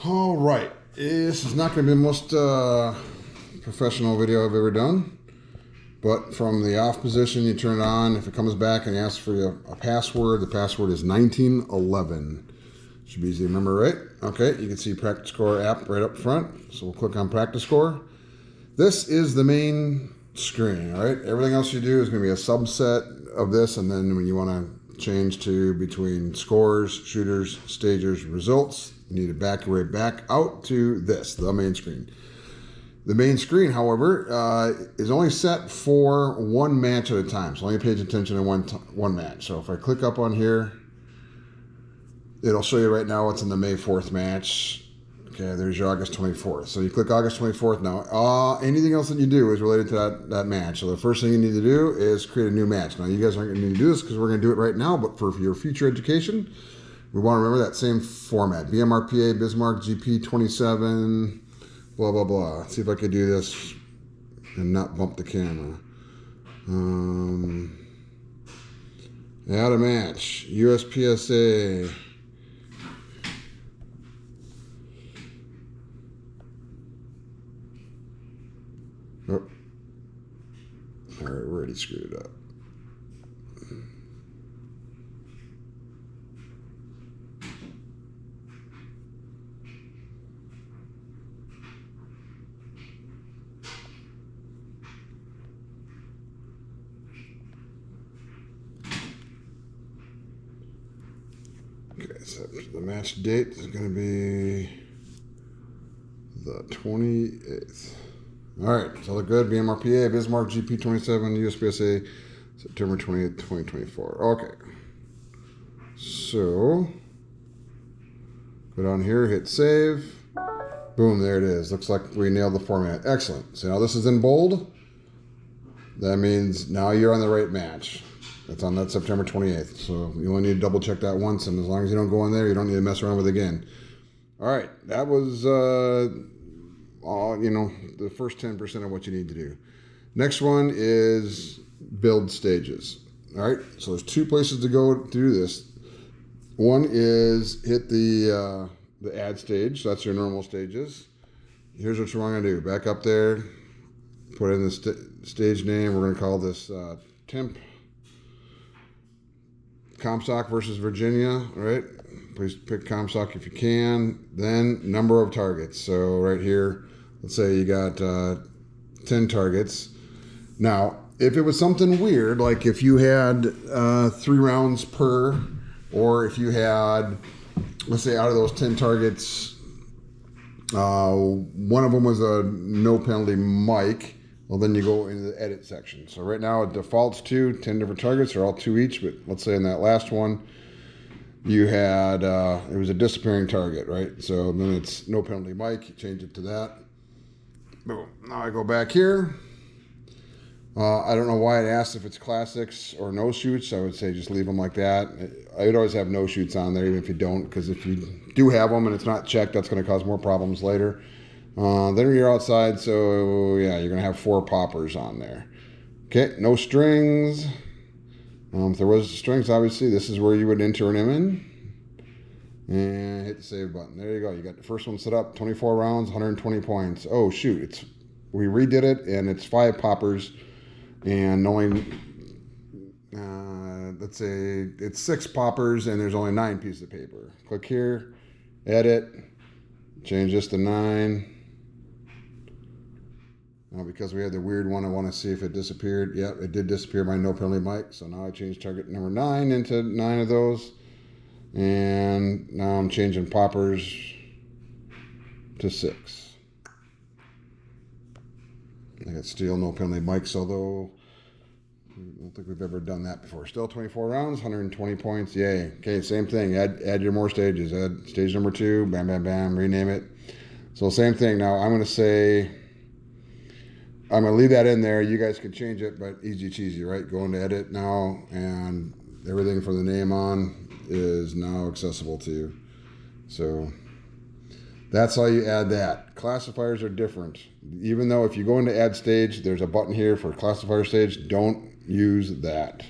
All right, this is not going to be the most professional video I've ever done, but from the off position, you turn it on. If it comes back and asks for a password, the password is 1911. Should be easy to remember, right? Okay, you can see Practiscore app right up front. So we'll click on Practiscore. This is the main screen, all right? Everything else you do is going to be a subset of this, and then when you want to change to between scores, shooters, stagers, results, you need to back your way back out to this, the main screen. The main screen, however, is only set for one match at a time. So only pays attention to one match. So if I click up on here, it'll show you right now what's in the May 4th match. Okay, there's your August 24th. So you click August 24th now. Anything else that you do is related to that match. So the first thing you need to do is create a new match. Now, you guys aren't going to need to do this because we're going to do it right now, but for your future education, we want to remember that same format. BMRPA, Bismarck, GP27, blah, blah, blah. Let's see if I can do this and not bump the camera. Add a match. USPSA. Oh. All right, we already screwed it up. Okay, so the match date is going to be the 28th. All right, so look good. BMRPA, Bismarck, GP27, USPSA, September 20th, 2024. Okay. So, go down here, hit save. Boom, there it is. Looks like we nailed the format. Excellent. So now this is in bold. That means now you're on the right match. That's on that September 28th. So you only need to double check that once, and as long as you don't go in there, you don't need to mess around with it again. All right, that was the first 10% of what you need to do. Next one is build stages. All right, so there's two places to go to do this. One is hit the add stage. So that's your normal stages. Here's what you want to do. Back up there, put in the stage name. We're going to call this temp Comstock versus Virginia. All right, please pick Comstock if you can. Then number of targets. So right here, let's say you got 10 targets. Now, if it was something weird, like if you had 3 rounds per, or if you had, let's say out of those 10 targets, one of them was a no penalty mic, well, then you go into the edit section. So right now it defaults to 10 different targets. They're all 2 each, but let's say in that last one, you had, it was a disappearing target, right? So then it's no penalty mic, you change it to that. Boom. Now I go back here. I don't know why it asks if it's classics or no shoots. I would say just leave them like that. I would always have no shoots on there, even if you don't, because if you do have them and it's not checked, that's going to cause more problems later. Then you're outside, so yeah, you're going to have 4 poppers on there. Okay, no strings. If there was strings, obviously, this is where you would enter them in. And hit the save button. There you go. You got the first one set up, 24 rounds, 120 points. Oh, shoot. We redid it, and it's 5 poppers. And only, let's say, it's 6 poppers, and there's only 9 pieces of paper. Click here, edit, change this to 9. Now, because we had the weird one, I want to see if it disappeared. Yep, it did disappear by no penalty mic. So now I changed target number 9 into 9 of those. And now I'm changing poppers to 6. I got steel, no penalty mics, although I don't think we've ever done that before. Still 24 rounds, 120 points. Yay. Okay, same thing. Add your more stages. Add stage number 2. Bam, bam, bam. Rename it. So same thing. Now I'm going to say, I'm going to leave that in there. You guys can change it, but easy cheesy, right? Go into edit now, and everything from the name on is now accessible to you. So that's how you add that. Classifiers are different. Even though if you go into add stage, there's a button here for classifier stage. Don't use that.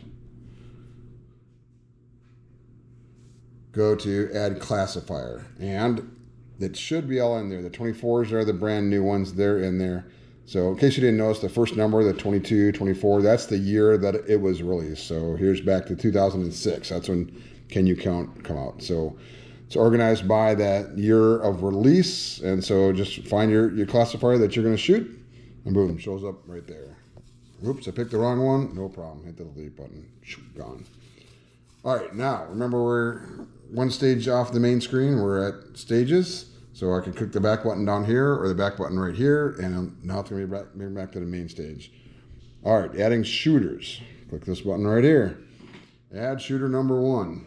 Go to add classifier. And that should be all in there. The 24s are the brand new ones. They're in there. So in case you didn't notice, the first number, the 22, 24, that's the year that it was released. So here's back to 2006. That's when Can You Count come out. So it's organized by that year of release. And so just find your classifier that you're going to shoot, and boom, shows up right there. Oops, I picked the wrong one. No problem. Hit the delete button. Gone. All right, now remember we're one stage off the main screen. We're at stages. So I can click the back button down here or the back button right here, and now it's going to be back to the main stage. All right, adding shooters. Click this button right here. Add shooter number 1.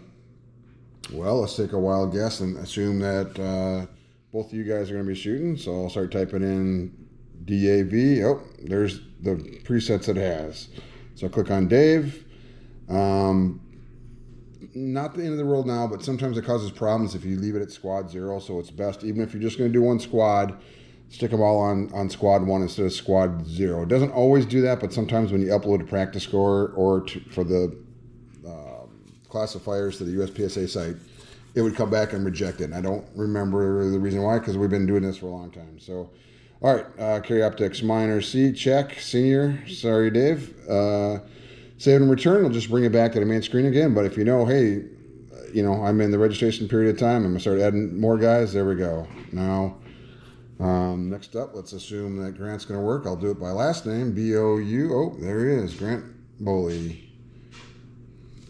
Well, let's take a wild guess and assume that both of you guys are going to be shooting. So I'll start typing in DAV. Oh, there's the presets it has. So I'll click on Dave. Not the end of the world now, but sometimes it causes problems if you leave it at squad 0. So it's best, even if you're just going to do one squad, stick them all on squad 1 instead of squad 0. It doesn't always do that, but sometimes when you upload to Practiscore or for the classifiers to the USPSA site, it would come back and reject it. And I don't remember the reason why, because we've been doing this for a long time. So, all right, carry optics minor C, check, senior, sorry Dave. Save and return, we'll just bring it back to the main screen again. But if you know, hey, I'm in the registration period of time, I'm going to start adding more guys, there we go. Now, next up, let's assume that Grant's going to work. I'll do it by last name, B-O-U. Oh, there he is, Grant Boley.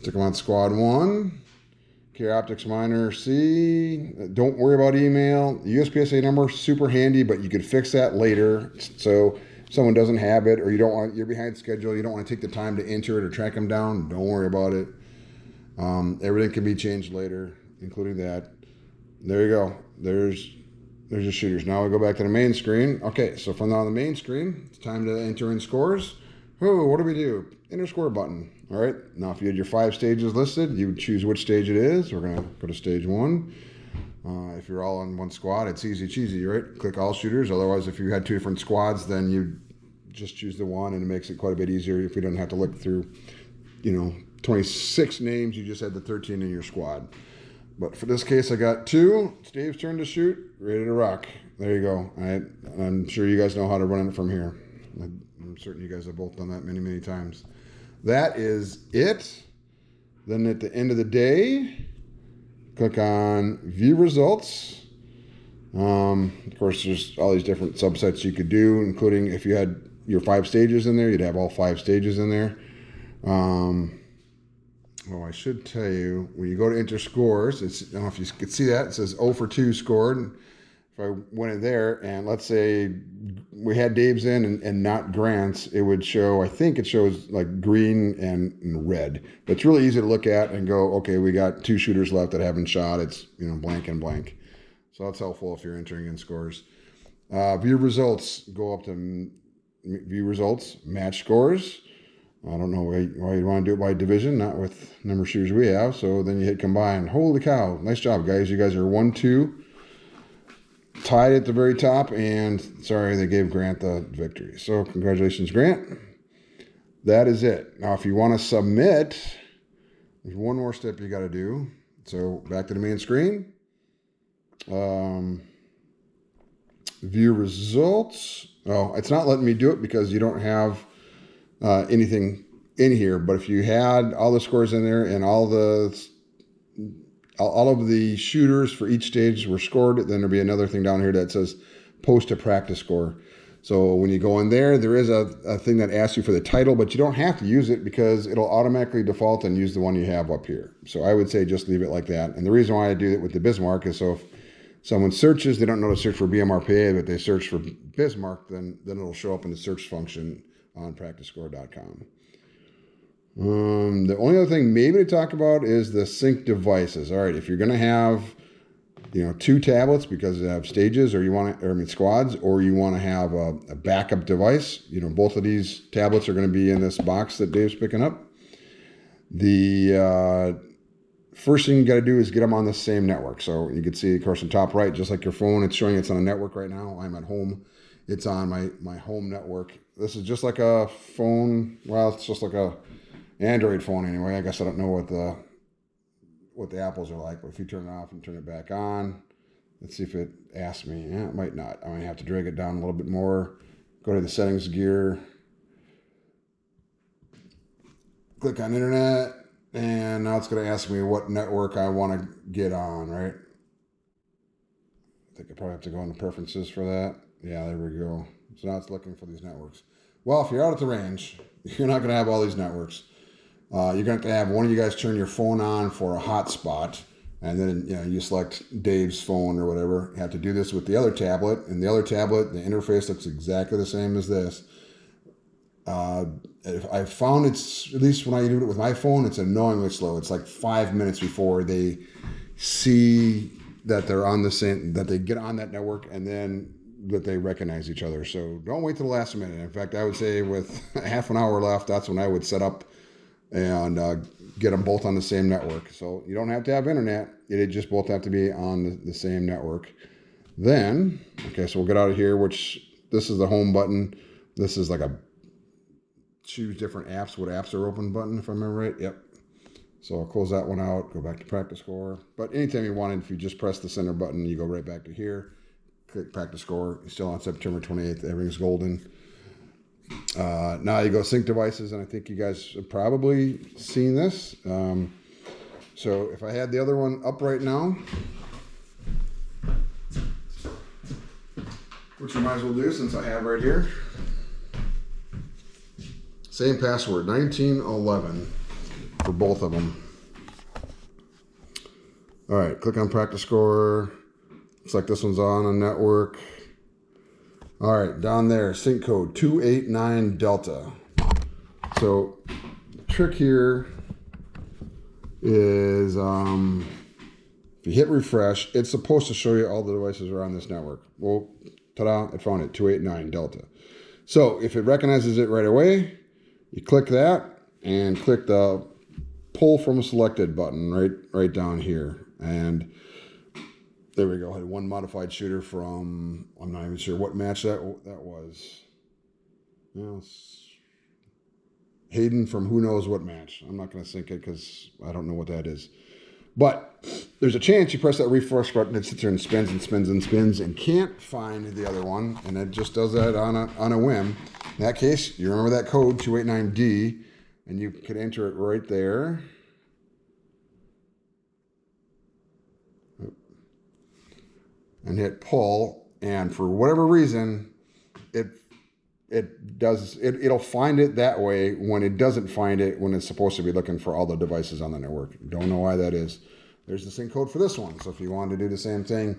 Took him on squad 1. Carry optics minor C. Don't worry about email. The USPSA number, super handy, but you could fix that later. So if someone doesn't have it, or you're behind schedule, you don't want to take the time to enter it or track them down, don't worry about it. Everything can be changed later, including that. There you go. There's your shooters. Now we go back to the main screen. Okay, so from now on the main screen, it's time to enter in scores. Oh, what do we do? Enter score button. All right, now if you had your 5 stages listed, you would choose which stage it is. We're going to go to stage 1. If you're all on one squad, it's easy cheesy, right? Click all shooters. Otherwise, if you had 2 different squads, then you just choose the one, and it makes it quite a bit easier if you don't have to look through, 26 names. You just had the 13 in your squad. But for this case, I got 2. It's Dave's turn to shoot. Ready to rock. There you go. I'm sure you guys know how to run it from here. I'm certain you guys have both done that many, many times. That is it. Then at the end of the day, click on View Results. Of course, there's all these different subsets you could do, including if you had your 5 stages in there, you'd have all 5 stages in there. I should tell you, when you go to enter scores, I don't know if you could see that. It says 0 for 2 scored. If I went in there and let's say we had Dave's in and not Grant's, it would show, I think it shows like green and red. But it's really easy to look at and go, okay, we got 2 shooters left that haven't shot. It's, blank and blank. So that's helpful if you're entering in scores. View results, go up to view results, match scores. I don't know why you want to do it by division, not with number of shooters we have. So then you hit combine. Holy cow. Nice job, guys. You guys are 1-2. Tied at the very top, and sorry, they gave Grant the victory. So congratulations, Grant. That is it. Now, if you want to submit, there's one more step you got to do. So back to the main screen. View results. Oh, it's not letting me do it because you don't have anything in here. But if you had all the scores in there and all of the shooters for each stage were scored, then there'll be another thing down here that says post to Practiscore. So when you go in there, there is a thing that asks you for the title, but you don't have to use it because it'll automatically default and use the one you have up here. So I would say just leave it like that. And the reason why I do it with the Bismarck is so if someone searches, they don't know to search for BMRPA, but they search for Bismarck, then it'll show up in the search function on Practiscore.com. The only other thing maybe to talk about is the sync devices. All right, if you're going to have, 2 tablets because you have stages, or squads, or you want to have a backup device, both of these tablets are going to be in this box that Dave's picking up. The first thing you got to do is get them on the same network. So you can see, of course, in top right, just like your phone, it's showing it's on a network right now. I'm at home. It's on my home network. This is just like a phone. Well, it's just like a Android phone anyway. I guess I don't know what the Apples are like, but if you turn it off and turn it back on, Let's see if it asks me. Yeah, it might not. I'm going to have to drag it down a little bit more. Go to the settings gear. Click on internet. And now it's going to ask me what network I want to get on, right? I think I probably have to go into preferences for that. Yeah, there we go. So now it's looking for these networks. Well, if you're out at the range, you're not going to have all these networks. You're going to have one of you guys turn your phone on for a hotspot, and then you select Dave's phone or whatever. You have to do this with the other tablet, and the other tablet, the interface looks exactly the same as this. I found it's, at least when I do it with my phone, it's annoyingly slow. It's like 5 minutes before they see that they're on the same, that they get on that network, and then that they recognize each other. So don't wait till the last minute. In fact, I would say with half an hour left, that's when I would set up and get them both on the same network. So you don't have to have internet. It just both have to be on the same network. Then, okay, so we'll get out of here, which this is the home button. This is like a choose different apps, what apps are open button, if I remember right. Yep. So I'll close that one out, go back to Practiscore. But anytime you want it, if you just press the center button, you go right back to here. Click Practiscore. You're still on September 28th. Everything's golden. Now you go sync devices, and I think you guys have probably seen this. So if I had the other one up right now, which I might as well do since I have right here. Same password, 1911 for both of them. All right, click on Practiscore. Looks like this one's on a network. All right, down there, sync code 289 Delta. So the trick here is if you hit refresh, it's supposed to show you all the devices are on this network. Well, ta-da, it found it, 289 Delta. So if it recognizes it right away, you click that and click the pull from selected button right down here. And there we go. I had one modified shooter from, I'm not even sure what match that was. Hayden from who knows what match. I'm not going to sync it because I don't know what that is. But there's a chance you press that refresh button, it sits there and spins and spins and spins and can't find the other one, and it just does that on a whim. In that case, you remember that code, 289D, and you could enter it right there. And hit pull, and for whatever reason, it'll find it that way when it doesn't find it when it's supposed to be looking for all the devices on the network. Don't know why that is. There's the sync code for this one. So if you wanted to do the same thing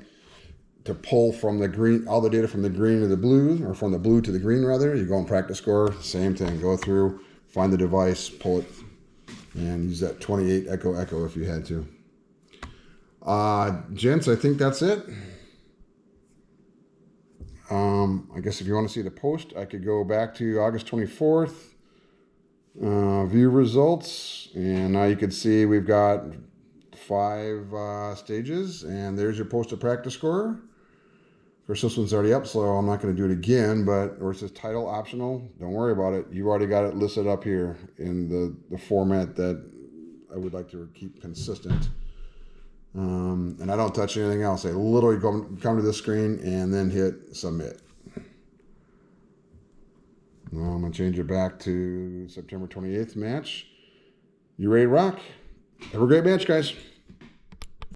to pull from the green, all the data from the green to the blue, or from the blue to the green rather, you go in Practiscore, same thing. Go through, find the device, pull it, and use that 28 echo if you had to. Gents, I think that's it. I guess if you want to see the post, I could go back to August 24th, view results, and now you can see we've got 5 stages, and there's your post to Practiscore. Of course, this one's already up, so I'm not going to do it again, but where it says title optional, don't worry about it. You've already got it listed up here in the format that I would like to keep consistent. And I don't touch anything else. I literally come to this screen and then hit submit. Now I'm going to change it back to September 28th match. You ready to rock? Have a great match, guys.